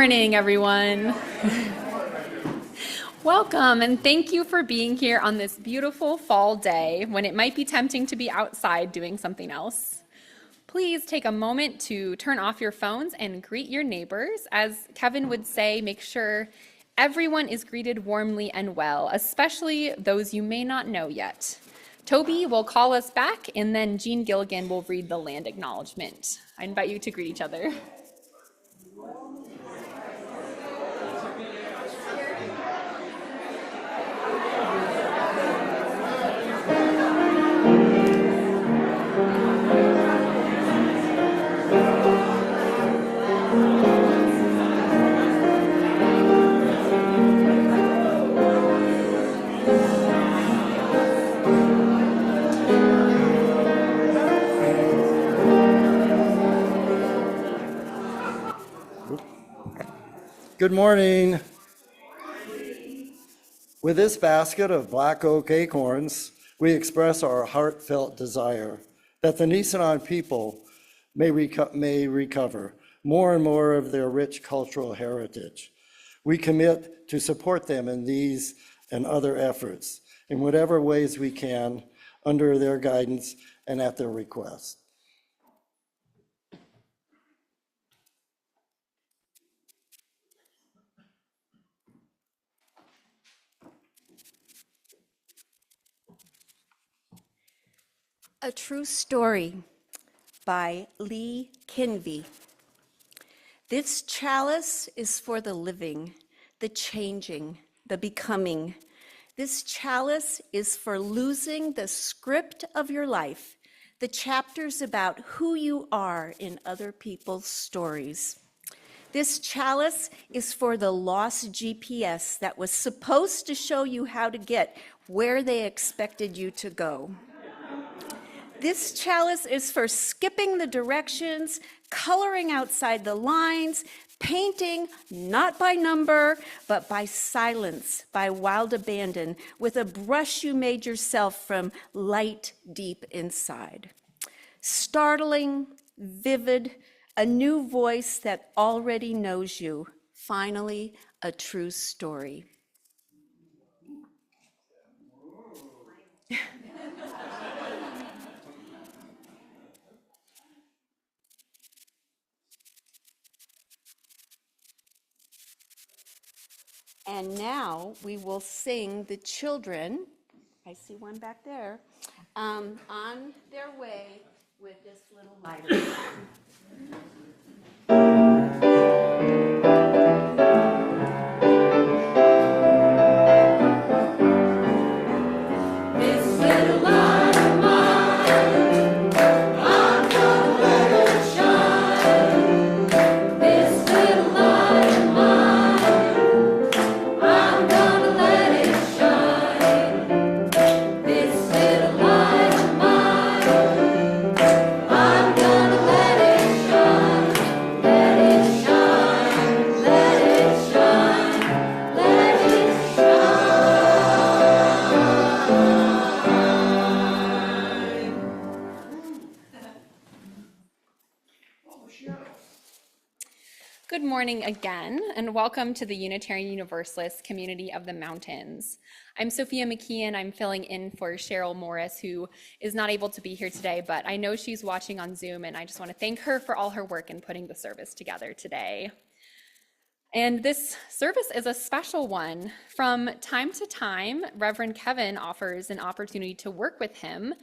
morning, everyone. Welcome, and thank you for being here on this beautiful fall day when it might be tempting to be outside doing something else. Please take a moment to turn off your phones and greet your neighbors. As Kevin would say, make sure everyone is greeted warmly and well, especially those you may not know yet. Toby will call us back, and then Jean Gilligan will read the land acknowledgement. I invite you to greet each other. Good morning. With this basket of black oak acorns, we express our heartfelt desire that the Nisenan people may recover more and more of their rich cultural heritage. We commit to support them in these and other efforts in whatever ways we can under their guidance and at their request. A True Story by Lee Kinvey. This chalice is for the living, the changing, the becoming. This chalice is for losing the script of your life, the chapters about who you are in other people's stories. This chalice is for the lost GPS that was supposed to show you how to get where they expected you to go. This chalice is for skipping the directions, coloring outside the lines, painting not by number, but by silence, by wild abandon, with a brush you made yourself from light deep inside. Startling, vivid, a new voice that already knows you. Finally, a true story. And now we will sing the children, I see one back there, on their way with this little lighter. Good morning again, and welcome to the Unitarian Universalist Community of the Mountains. I'm Sophia McKeon. I'm filling in for Cheryl Morris, who is not able to be here today, but I know she's watching on Zoom, and I just want to thank her for all her work in putting the service together today. And this service is a special one. From time to time, Reverend Kevin offers an opportunity to work with him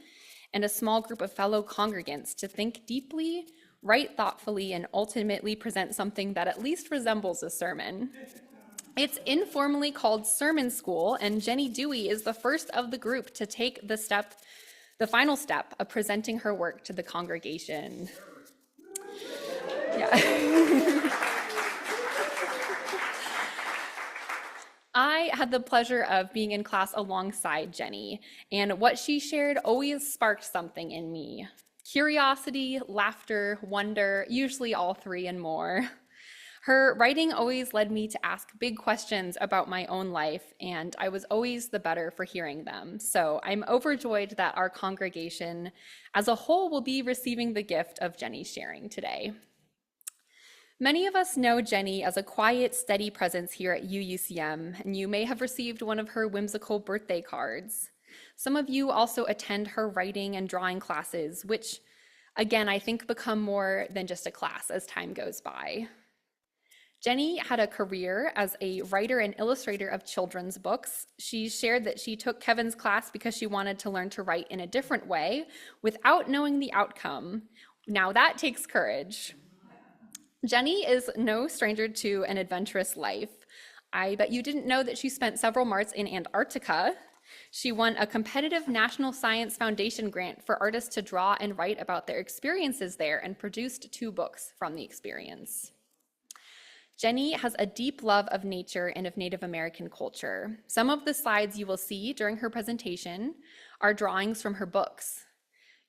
and a small group of fellow congregants to think deeply, write thoughtfully, and ultimately present something that at least resembles a sermon. It's informally called Sermon School, and Jenny Dewey is the first of the group to take the final step of presenting her work to the congregation. Yeah. I had the pleasure of being in class alongside Jenny, and what she shared always sparked something in me. Curiosity, laughter, wonder, usually all three and more. Her writing always led me to ask big questions about my own life, and I was always the better for hearing them. So I'm overjoyed that our congregation as a whole will be receiving the gift of Jenny's sharing today. Many of us know Jenny as a quiet, steady presence here at UUCM, and you may have received one of her whimsical birthday cards. Some of you also attend her writing and drawing classes, which, again, I think become more than just a class as time goes by. Jenny had a career as a writer and illustrator of children's books. She shared that she took Kevin's class because she wanted to learn to write in a different way without knowing the outcome. Now that takes courage. Jenny is no stranger to an adventurous life. I bet you didn't know that she spent several months in Antarctica. She won a competitive National Science Foundation grant for artists to draw and write about their experiences there and produced 2 books from the experience. Jenny has a deep love of nature and of Native American culture. Some of the slides you will see during her presentation are drawings from her books.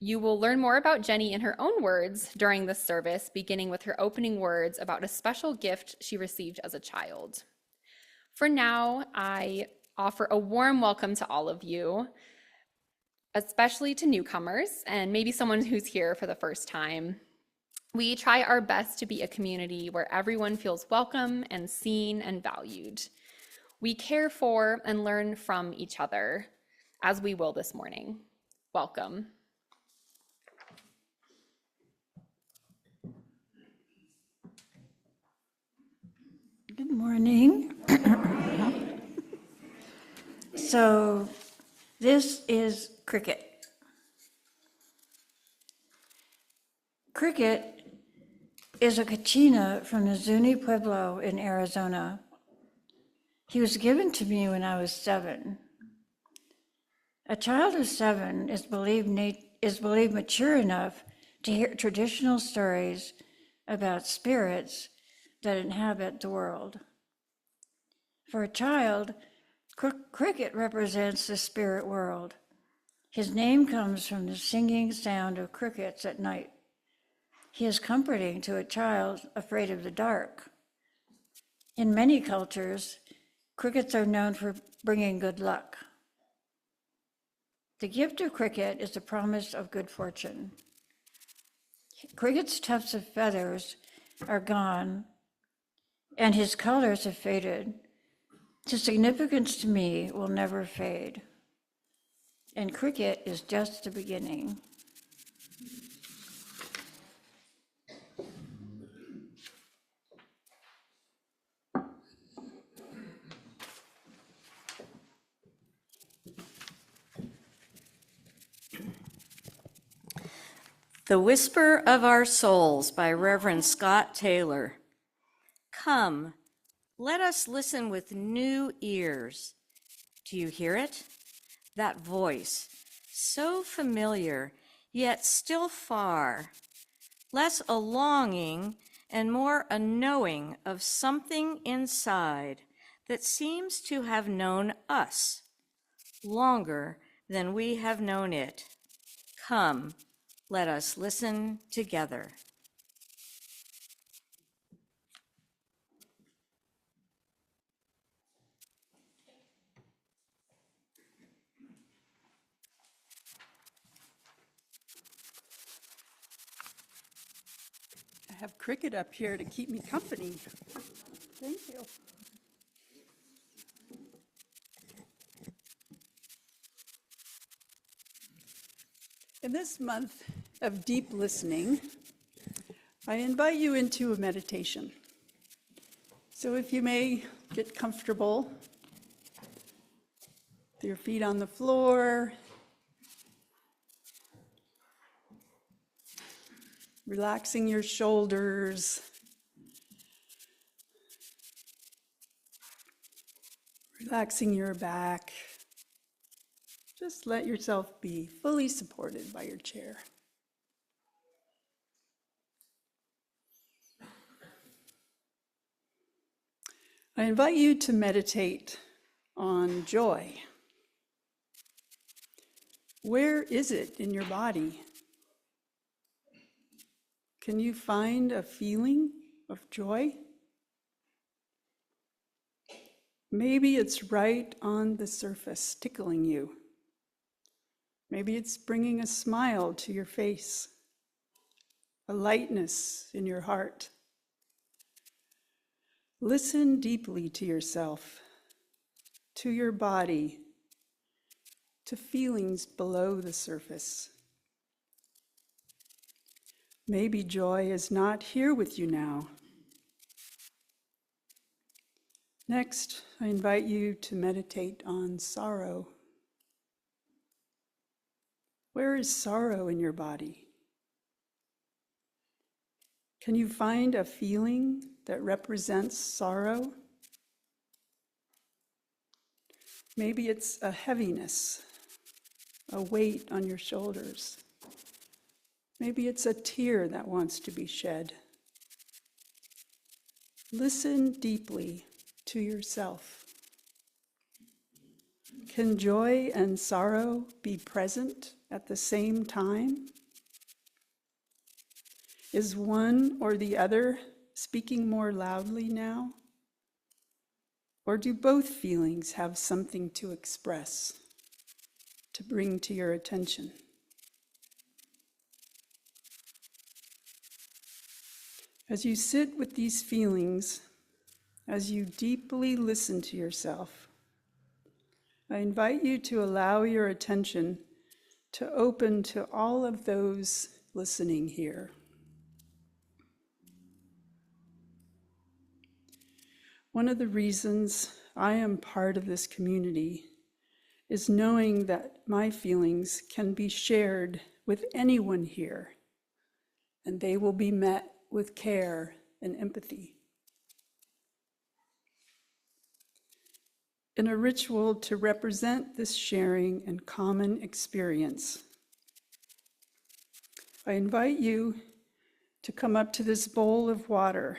You will learn more about Jenny in her own words during this service, beginning with her opening words about a special gift she received as a child. For now, I offer a warm welcome to all of you, especially to newcomers and maybe someone who's here for the first time. We try our best to be a community where everyone feels welcome and seen and valued. We care for and learn from each other, as we will this morning. Welcome. Good morning. So this is Cricket. Cricket is a kachina from the Zuni Pueblo in Arizona. He was given to me when I was 7. A child of 7 is believed mature enough to hear traditional stories about spirits that inhabit the world. For a child, Cricket represents the spirit world. His name comes from the singing sound of crickets at night. He is comforting to a child afraid of the dark. In many cultures, crickets are known for bringing good luck. The gift of Cricket is the promise of good fortune. Cricket's tufts of feathers are gone, and his colors have faded. His significance to me will never fade. And Cricket is just the beginning. The Whisper of Our Souls by Reverend Scott Taylor. Come, let us listen with new ears. Do you hear it? That voice, so familiar, yet still far. Less a longing and more a knowing of something inside that seems to have known us longer than we have known it. Come, let us listen together. I have Cricket up here to keep me company. Thank you. In this month of deep listening, I invite you into a meditation. So if you may get comfortable with your feet on the floor, relaxing your shoulders, relaxing your back. Just let yourself be fully supported by your chair. I invite you to meditate on joy. Where is it in your body? Can you find a feeling of joy? Maybe it's right on the surface, tickling you. Maybe it's bringing a smile to your face, a lightness in your heart. Listen deeply to yourself, to your body, to feelings below the surface. Maybe joy is not here with you now. Next, I invite you to meditate on sorrow. Where is sorrow in your body? Can you find a feeling that represents sorrow? Maybe it's a heaviness, a weight on your shoulders. Maybe it's a tear that wants to be shed. Listen deeply to yourself. Can joy and sorrow be present at the same time? Is one or the other speaking more loudly now? Or do both feelings have something to express, to bring to your attention? As you sit with these feelings, as you deeply listen to yourself, I invite you to allow your attention to open to all of those listening here. One of the reasons I am part of this community is knowing that my feelings can be shared with anyone here, and they will be met with care and empathy. In a ritual to represent this sharing and common experience, I invite you to come up to this bowl of water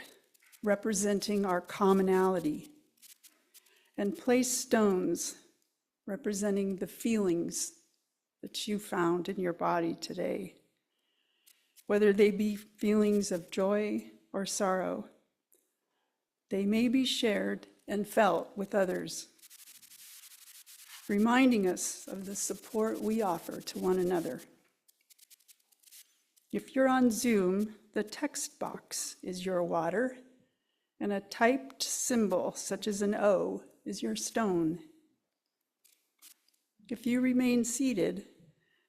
representing our commonality and place stones representing the feelings that you found in your body today. Whether they be feelings of joy or sorrow, they may be shared and felt with others, reminding us of the support we offer to one another. If you're on Zoom, the text box is your water, and a typed symbol, such as an O, is your stone. If you remain seated,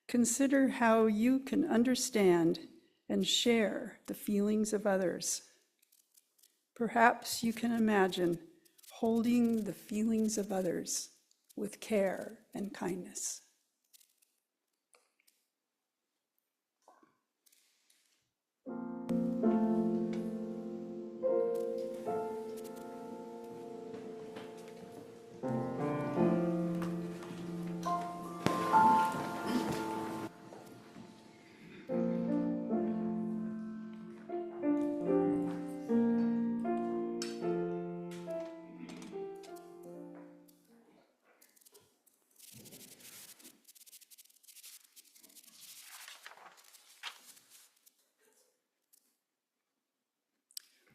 consider how you can understand and share the feelings of others. Perhaps you can imagine holding the feelings of others with care and kindness.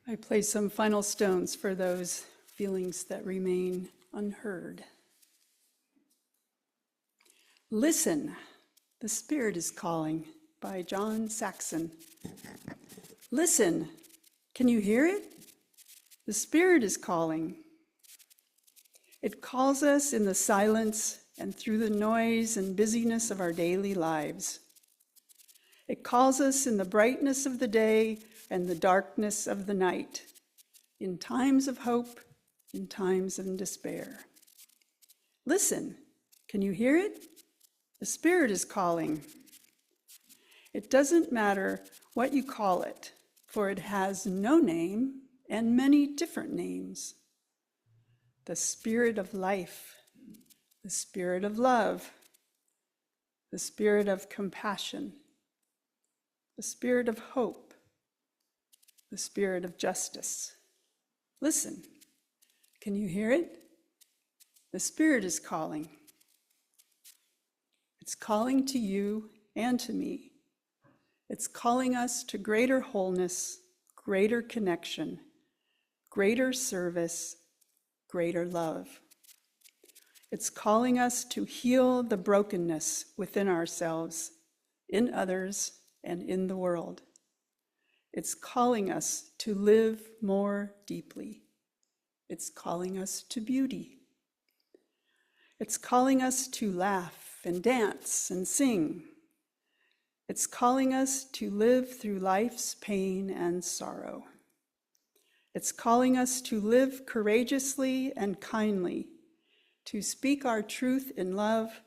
I place some final stones for those feelings that remain unheard. Listen, the Spirit is calling, by John Saxon. Listen, can you hear it? The Spirit is calling. It calls us in the silence and through the noise and busyness of our daily lives. It calls us in the brightness of the day and the darkness of the night, in times of hope, in times of despair. Listen, can you hear it? The Spirit is calling. It doesn't matter what you call it, for it has no name and many different names. The Spirit of life, the Spirit of love, the Spirit of compassion, the Spirit of hope, the Spirit of justice. Listen, can you hear it? The Spirit is calling. It's calling to you and to me. It's calling us to greater wholeness, greater connection, greater service, greater love. It's calling us to heal the brokenness within ourselves, in others, and in the world. It's calling us to live more deeply, It's calling us to beauty. It's calling us to laugh and dance and sing. It's calling us to live through life's pain and sorrow. It's calling us to live courageously and kindly, to speak our truth in love,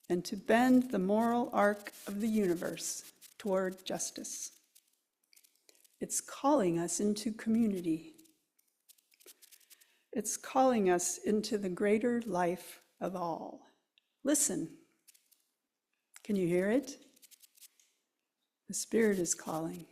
and to bend the moral arc of the universe toward justice. It's calling us into community. It's calling us into the greater life of all. Listen. Can you hear it? The Spirit is calling.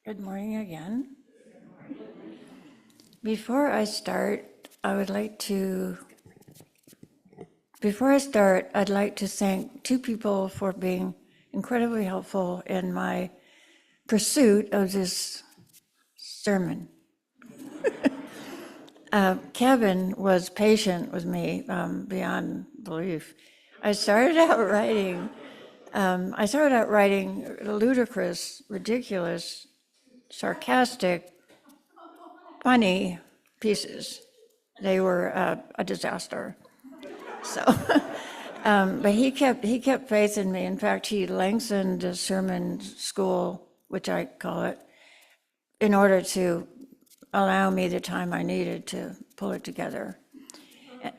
Good morning again. Before I start, I'd like to thank two people for being incredibly helpful in my pursuit of this sermon. Kevin was patient with me beyond belief. I started out writing ludicrous, ridiculous, sarcastic, funny pieces. They were a disaster. So, but he kept faith in me. In fact, he lengthened the sermon school, which I call it, in order to allow me the time I needed to pull it together.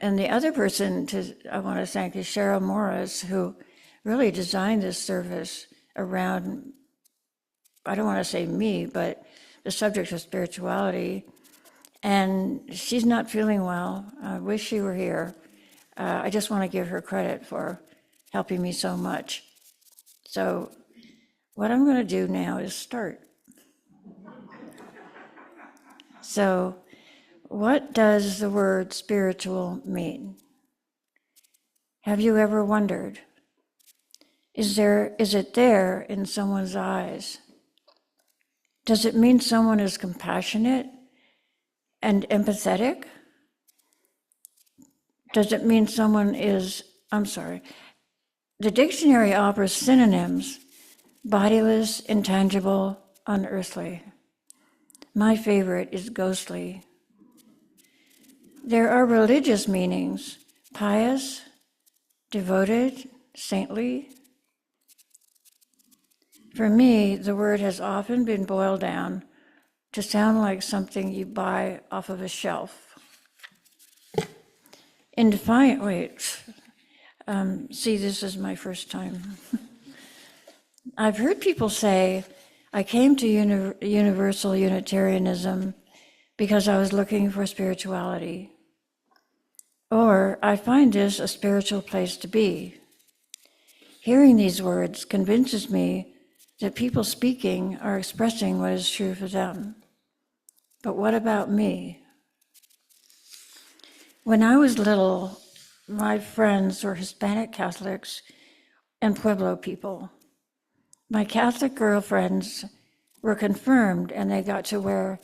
And the other person I want to thank is Cheryl Morris, who really designed this service around, I don't want to say me, but the subject of spirituality. And she's not feeling well. I wish she were here. I just want to give her credit for helping me so much. So what I'm going to do now is start. So what does the word spiritual mean? Have you ever wondered? Is it there in someone's eyes? Does it mean someone is compassionate and empathetic? Does it mean someone is, the dictionary offers synonyms: bodiless, intangible, unearthly. My favorite is ghostly. There are religious meanings: pious, devoted, saintly. For me, the word has often been boiled down to sound like something you buy off of a shelf. In defiant, see, this is my first time. I've heard people say, I came to Universal Unitarianism because I was looking for spirituality. Or, I find this a spiritual place to be. Hearing these words convinces me that people speaking are expressing what is true for them. But what about me? When I was little, my friends were Hispanic Catholics and Pueblo people. My Catholic girlfriends were confirmed, and they got to wear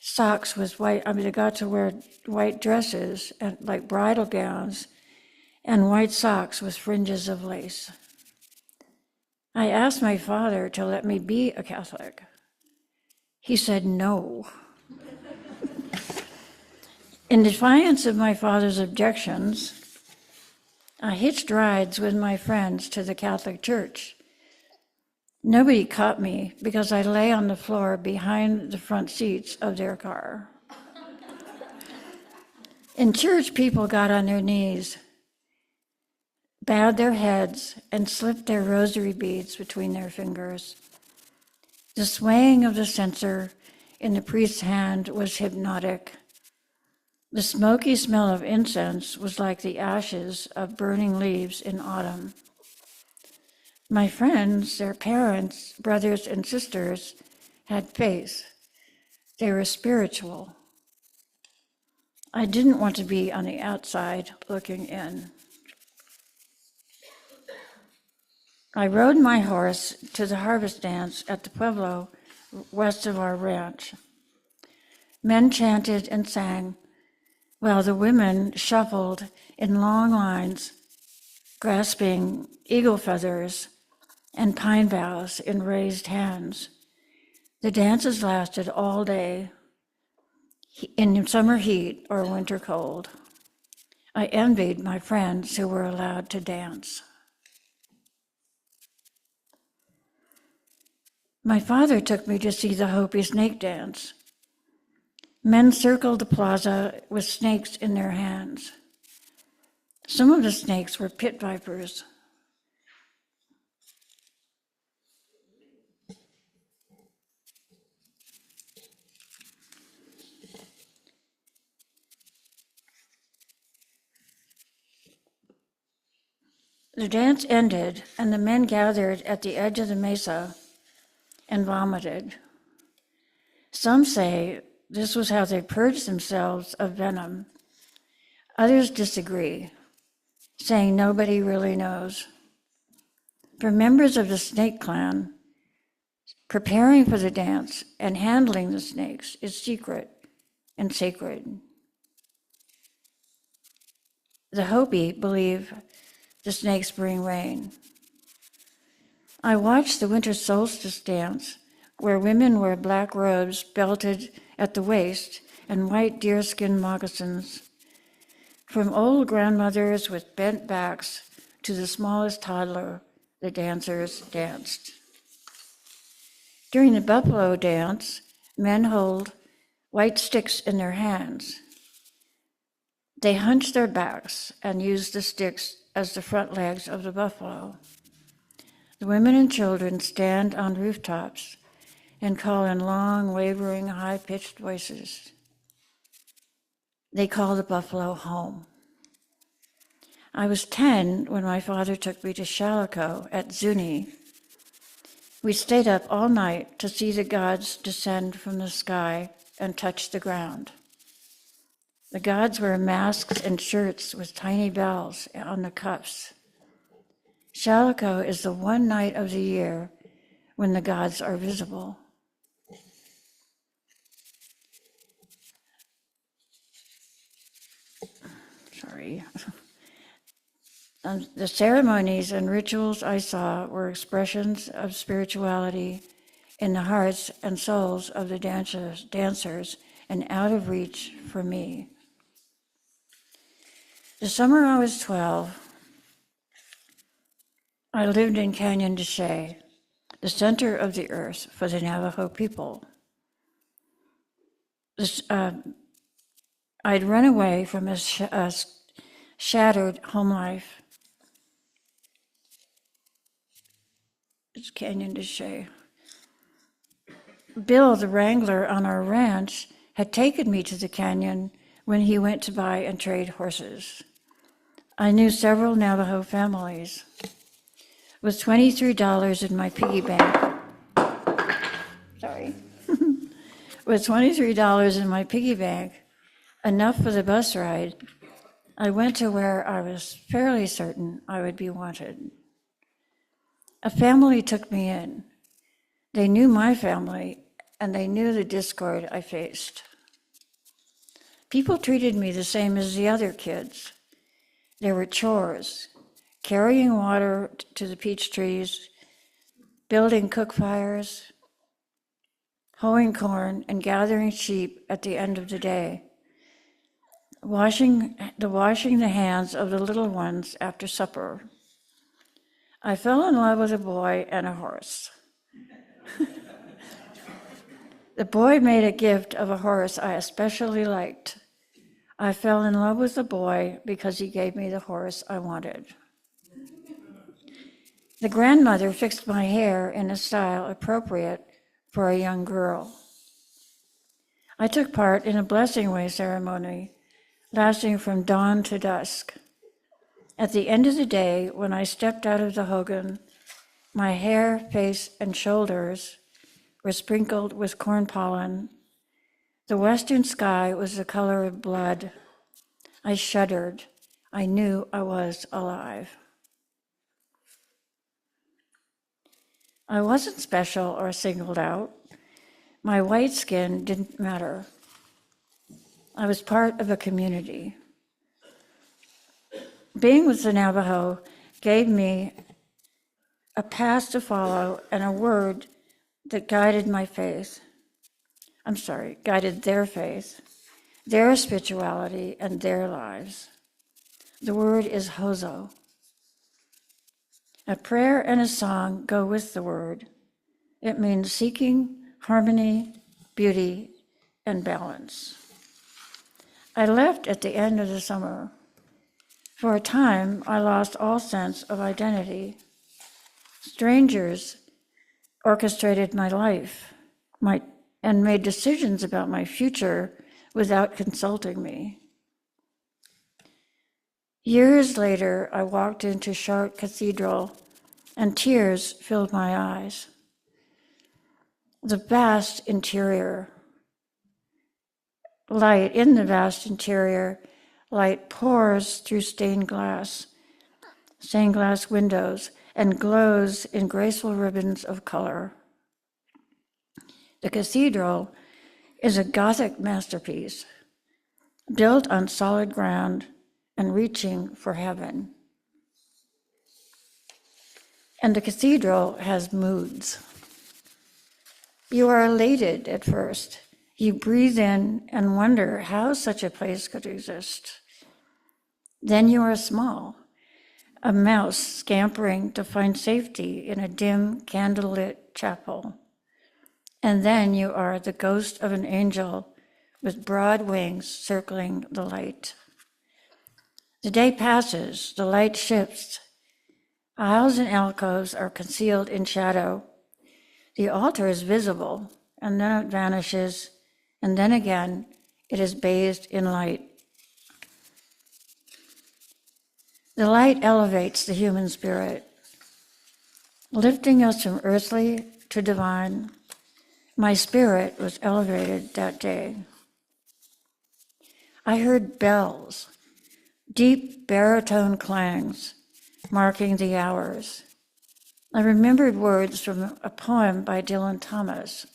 socks with white, they got to wear white dresses, and like bridal gowns, and white socks with fringes of lace. I asked my father to let me be a Catholic. He said no. In defiance of my father's objections, I hitched rides with my friends to the Catholic Church. Nobody caught me because I lay on the floor behind the front seats of their car. In church, people got on their knees, bowed their heads, and slipped their rosary beads between their fingers. The swaying of the censer in the priest's hand was hypnotic. The smoky smell of incense was like the ashes of burning leaves in autumn. My friends, their parents, brothers, and sisters had faith. They were spiritual. I didn't want to be on the outside looking in. I rode my horse to the harvest dance at the Pueblo west of our ranch. Men chanted and sang, while the women shuffled in long lines, grasping eagle feathers and pine boughs in raised hands. The dances lasted all day, in summer heat or winter cold. I envied my friends who were allowed to dance. My father took me to see the Hopi snake dance. Men circled the plaza with snakes in their hands. Some of the snakes were pit vipers. The dance ended, and the men gathered at the edge of the mesa and vomited. Some say this was how they purged themselves of venom. Others disagree, saying nobody really knows. For members of the snake clan, preparing for the dance and handling the snakes is secret and sacred. The Hopi believe the snakes bring rain. I watched the winter solstice dance, where women wear black robes belted at the waist and white deerskin moccasins. From old grandmothers with bent backs to the smallest toddler, the dancers danced. During the buffalo dance, men hold white sticks in their hands. They hunch their backs and use the sticks as the front legs of the buffalo. The women and children stand on rooftops and call in long, wavering, high-pitched voices. They call the buffalo home. I was 10 when my father took me to Shalako at Zuni. We stayed up all night to see the gods descend from the sky and touch the ground. The gods wear masks and shirts with tiny bells on the cuffs. Shalako is the one night of the year when the gods are visible. Sorry. The ceremonies and rituals I saw were expressions of spirituality in the hearts and souls of the dancers and out of reach for me. The summer I was 12, I lived in Canyon de Chelly, the center of the earth for the Navajo people. I'd run away from a shattered home life. It's Canyon de Chelly. Bill, the wrangler on our ranch, had taken me to the canyon when he went to buy and trade horses. I knew several Navajo families. With $23 in my piggy bank, with $23 in my piggy bank, enough for the bus ride, I went to where I was fairly certain I would be wanted. A family took me in. They knew my family, and they knew the discord I faced. People treated me the same as the other kids. There were chores, carrying water to the peach trees, building cook fires, hoeing corn, and gathering sheep at the end of the day, washing the hands of the little ones after supper. I fell in love with a boy and a horse. The boy made a gift of a horse I especially liked. I fell in love with the boy because he gave me the horse I wanted. The grandmother fixed my hair in a style appropriate for a young girl. I took part in a blessing way ceremony lasting from dawn to dusk. At the end of the day, when I stepped out of the hogan, my hair, face, and shoulders were sprinkled with corn pollen. The western sky was the color of blood. I shuddered. I knew I was alive. I wasn't special or singled out. My white skin didn't matter. I was part of a community. Being with the Navajo gave me a path to follow and a word that guided their faith, their spirituality, and their lives. The word is hozo. A prayer and a song go with the word. It means seeking harmony, beauty, and balance. I left at the end of the summer. For a time, I lost all sense of identity. Strangers orchestrated my life and made decisions about my future without consulting me. Years later, I walked into Chartres Cathedral and tears filled my eyes. The vast interior, light pours through stained glass windows, and glows in graceful ribbons of color. The cathedral is a Gothic masterpiece, built on solid ground and reaching for heaven. And the cathedral has moods. You are elated at first. You breathe in and wonder how such a place could exist. Then you are small, a mouse scampering to find safety in a dim, candlelit chapel. And then you are the ghost of an angel with broad wings circling the light. The day passes, the light shifts. Aisles and alcoves are concealed in shadow. The altar is visible, and then it vanishes, and then again, it is bathed in light. The light elevates the human spirit, lifting us from earthly to divine. My spirit was elevated that day. I heard bells, deep baritone clangs, marking the hours. I remembered words from a poem by Dylan Thomas.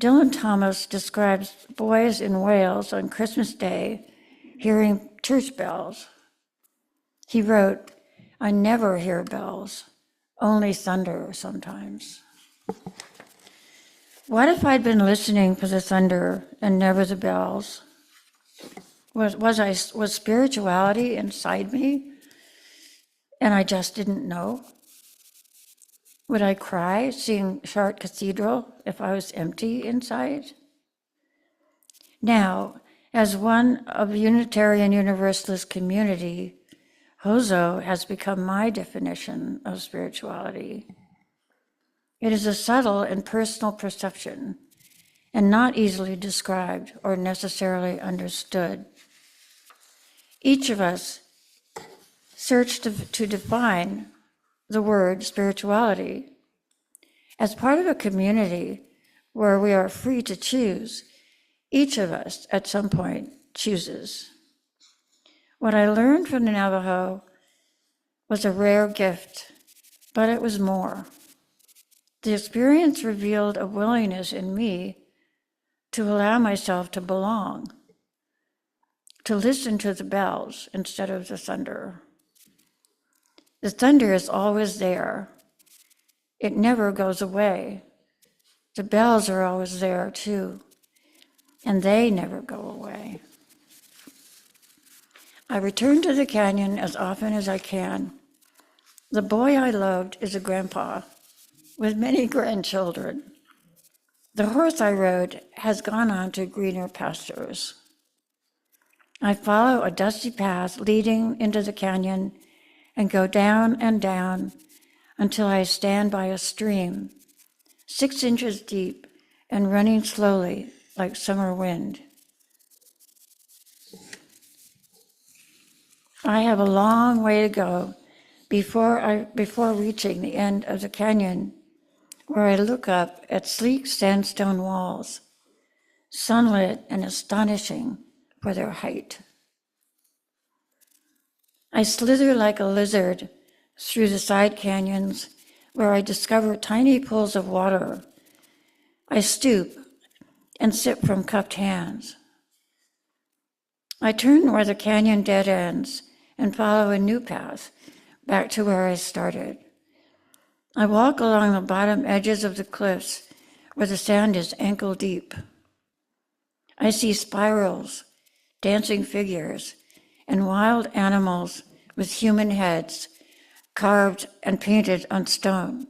Dylan Thomas describes boys in Wales on Christmas Day hearing church bells. He wrote, "I never hear bells, only thunder sometimes." What if I'd been listening for the thunder and never the bells? Was spirituality inside me and I just didn't know? Would I cry seeing Chartres Cathedral if I was empty inside? Now, as one of the Unitarian Universalist community, Hozo has become my definition of spirituality. It is a subtle and personal perception, and not easily described or necessarily understood. Each of us search to define the word spirituality. As part of a community where we are free to choose, each of us at some point chooses. What I learned from the Navajo was a rare gift, but it was more. The experience revealed a willingness in me to allow myself to belong, to listen to the bells instead of the thunder. The thunder is always there. It never goes away. The bells are always there too, and they never go away. I return to the canyon as often as I can. The boy I loved is a grandpa with many grandchildren. The horse I rode has gone on to greener pastures. I follow a dusty path leading into the canyon and go down and down until I stand by a stream, 6 inches deep and running slowly like summer wind. I have a long way to go before reaching the end of the canyon, where I look up at sleek sandstone walls, sunlit and astonishing for their height. I slither like a lizard through the side canyons where I discover tiny pools of water. I stoop and sip from cupped hands. I turn where the canyon dead ends and follow a new path back to where I started. I walk along the bottom edges of the cliffs where the sand is ankle deep. I see spirals, dancing figures, and wild animals with human heads carved and painted on stone,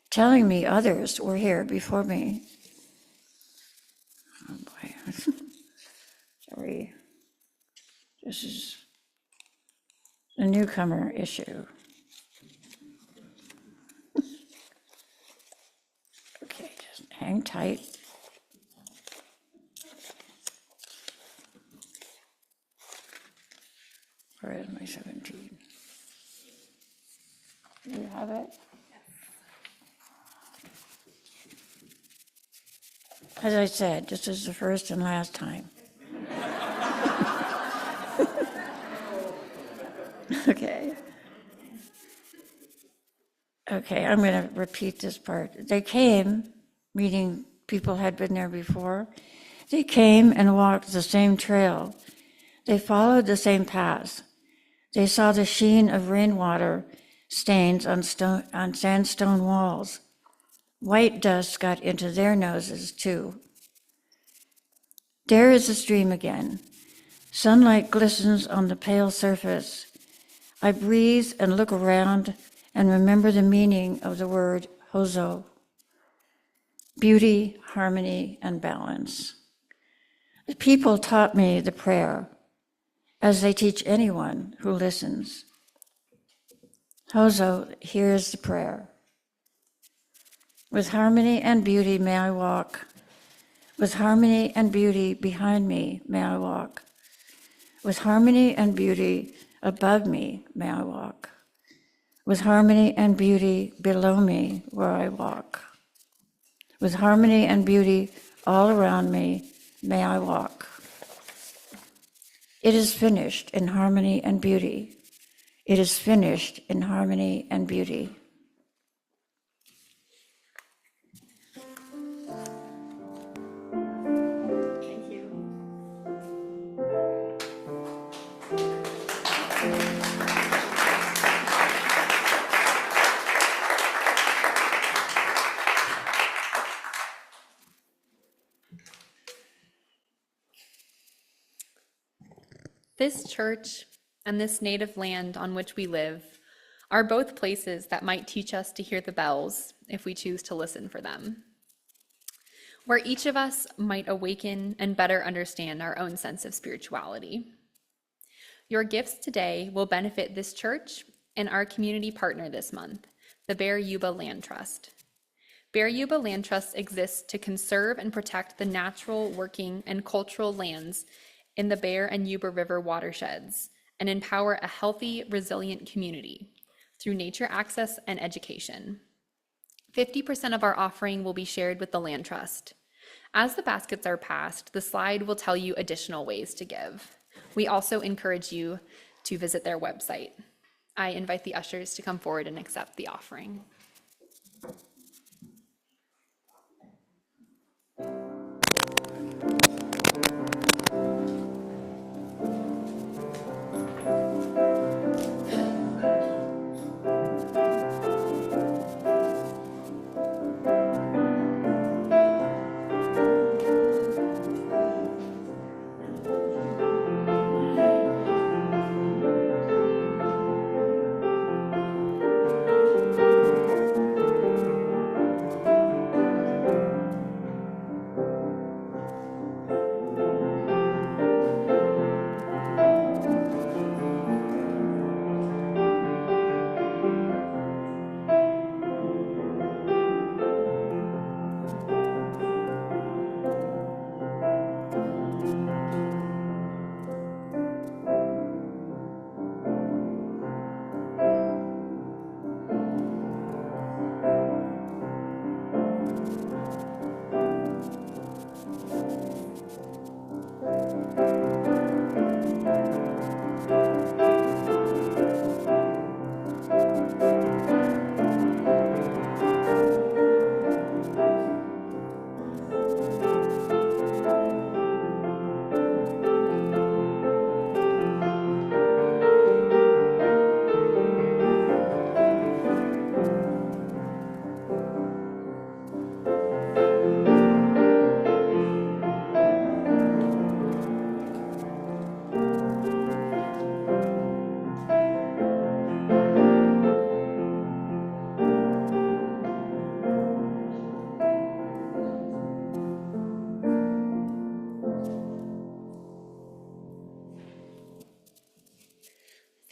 telling me others were here before me. Oh boy, sorry. This is a newcomer issue. Okay, just hang tight. Where is my 17? Do you have it? As I said, this is the first and last time. Okay. Okay, I'm going to repeat this part. They came, meaning people had been there before. They came and walked the same trail. They followed the same path. They saw the sheen of rainwater stains on sandstone walls. White dust got into their noses too. There is the stream again. Sunlight glistens on the pale surface. I breathe and look around and remember the meaning of the word Hozo. Beauty, harmony, and balance. The people taught me the prayer, as they teach anyone who listens. Hozo, here's the prayer. With harmony and beauty may I walk. With harmony and beauty behind me may I walk. With harmony and beauty above me may I walk. With harmony and beauty below me where I walk. With harmony and beauty all around me may I walk. It is finished in harmony and beauty. It is finished in harmony and beauty. Thank you. This church and this native land on which we live are both places that might teach us to hear the bells if we choose to listen for them, where each of us might awaken and better understand our own sense of spirituality. Your gifts today will benefit this church and our community partner this month, the Bear Yuba Land Trust. Bear Yuba Land Trust exists to conserve and protect the natural, working, and cultural lands in the Bear and Yuba River watersheds and empower a healthy, resilient community through nature access and education. 50% of our offering will be shared with the Land Trust. As the baskets are passed, the slide will tell you additional ways to give. We also encourage you to visit their website. I invite the ushers to come forward and accept the offering.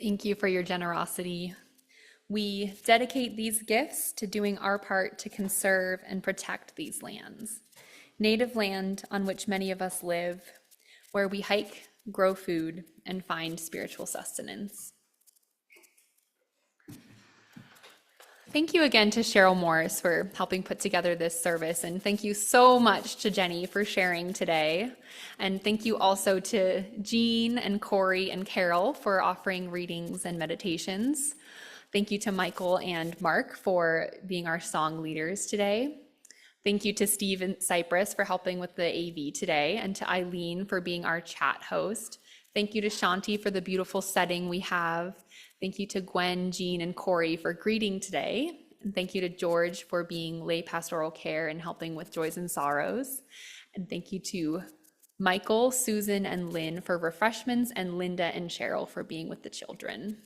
Thank you for your generosity. We dedicate these gifts to doing our part to conserve and protect these lands, native land on which many of us live, where we hike, grow food, and find spiritual sustenance. Thank you again to Cheryl Morris for helping put together this service, and thank you so much to Jenny for sharing today. And thank you also to Jean and Corey and Carol for offering readings and meditations. Thank you to Michael and Mark for being our song leaders today. Thank you to Steve and Cypress for helping with the AV today, and to Eileen for being our chat host. Thank you to Shanti for the beautiful setting we have. Thank you to Gwen, Jean, and Corey for greeting today. And thank you to George for being lay pastoral care and helping with joys and sorrows. And thank you to Michael, Susan, and Lynn for refreshments, and Linda and Cheryl for being with the children.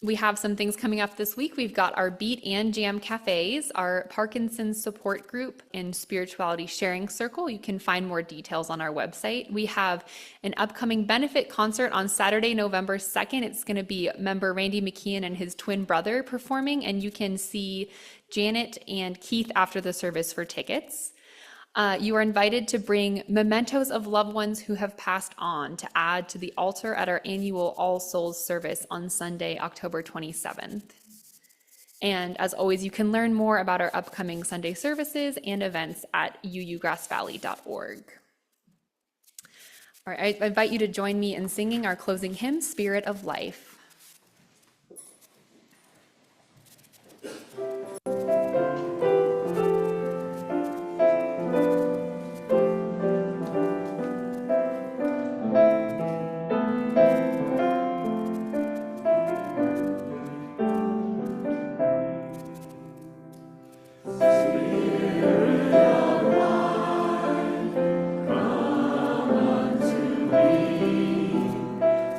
We have some things coming up this week. We've got our Beat and Jam Cafes, our Parkinson's support group, and spirituality sharing circle. You can find more details on our website. We have an upcoming benefit concert on Saturday, November 2nd. It's going to be member Randy McKeon and his twin brother performing, and you can see Janet and Keith after the service for tickets. You are invited to bring mementos of loved ones who have passed on to add to the altar at our annual All Souls service on Sunday, October 27th. And as always, you can learn more about our upcoming Sunday services and events at uugrassvalley.org. All right, I invite you to join me in singing our closing hymn, Spirit of Life.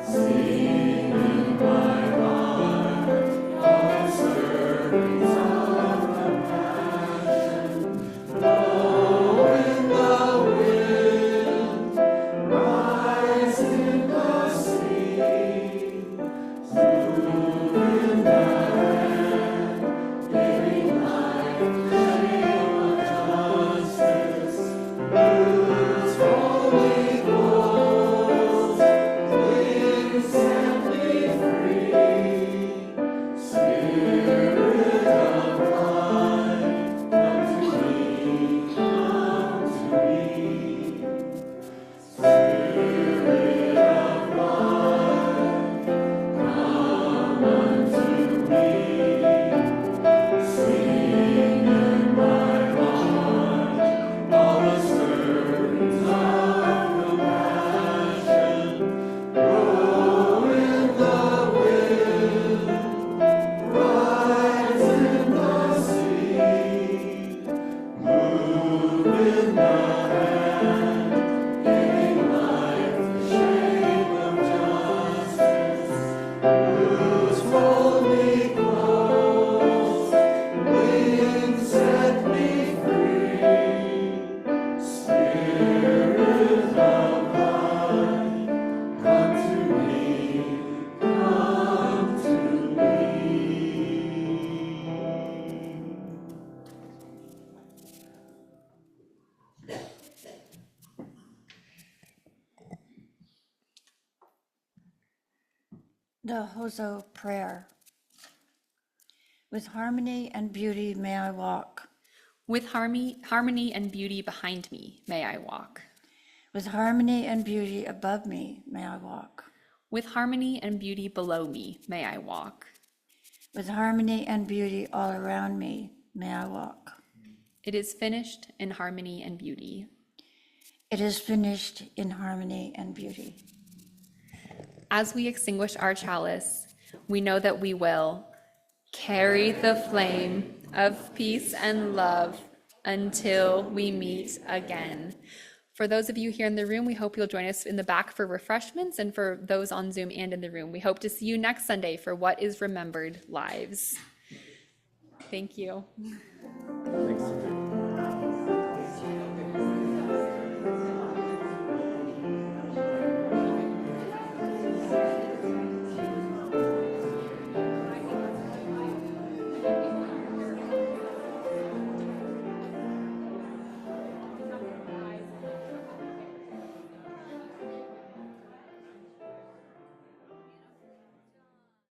Sing The Hozo Prayer. With harmony and beauty may I walk. With harmony and beauty behind me, may I walk. With harmony and beauty above me may I walk. With harmony and beauty below me, may I walk. With harmony and beauty all around me may I walk. It is finished in harmony and beauty. It is finished in harmony and beauty. As we extinguish our chalice, we know that we will carry the flame of peace and love until we meet again. For those of you here in the room, we hope you'll join us in the back for refreshments, and for those on Zoom and in the room, we hope to see you next Sunday for What is Remembered Lives. Thank you. Thanks.